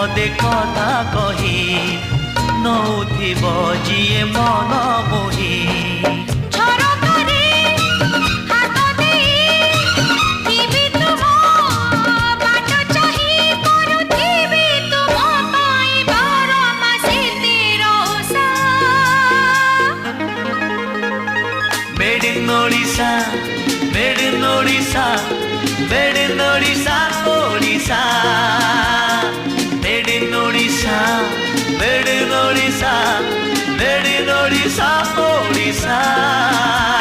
पदे कथा कही नौथिब जिए मन मोही Made in Odisha, made in Odisha, made in Odisha, Odisha. Made in Odisha, made in Odisha, made in Odisha, Odisha.